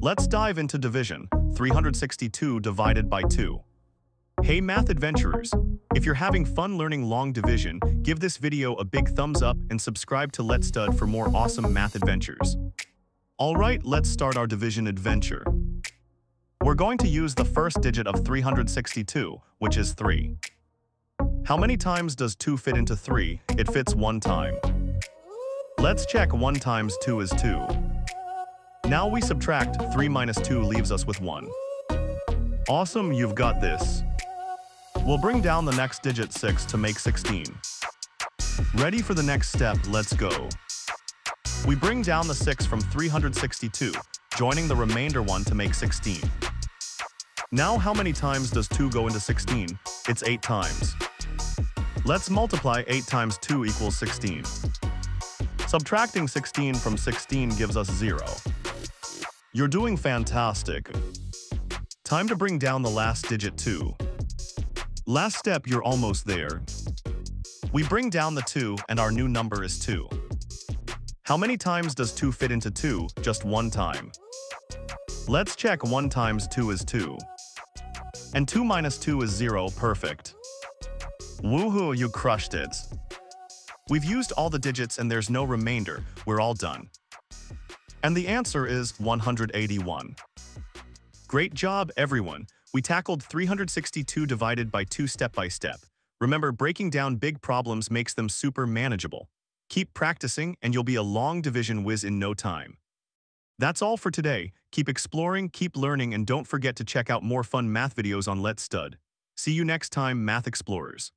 Let's dive into division, 362 divided by 2. Hey math adventurers, if you're having fun learning long division, give this video a big thumbs up and subscribe to Let's Stud for more awesome math adventures. Alright, let's start our division adventure. We're going to use the first digit of 362, which is 3. How many times does 2 fit into 3? It fits 1 time. Let's check 1 times 2 is 2. Now we subtract, 3 minus 2 leaves us with 1. Awesome, you've got this. We'll bring down the next digit 6 to make 16. Ready for the next step, let's go. We bring down the 6 from 362, joining the remainder 1 to make 16. Now how many times does 2 go into 16? It's 8 times. Let's multiply 8 times 2 equals 16. Subtracting 16 from 16 gives us 0. You're doing fantastic. Time to bring down the last digit 2. Last step, you're almost there. We bring down the 2 and our new number is 2. How many times does 2 fit into 2? Just 1 time. Let's check 1 times 2 is 2. And 2 minus 2 is 0, perfect. Woohoo, you crushed it. We've used all the digits and there's no remainder, we're all done. And the answer is 181. Great job, everyone. We tackled 362 divided by 2 step by step. Remember, breaking down big problems makes them super manageable. Keep practicing and you'll be a long division whiz in no time. That's all for today. Keep exploring, keep learning, and don't forget to check out more fun math videos on Let's Stud. See you next time, Math Explorers.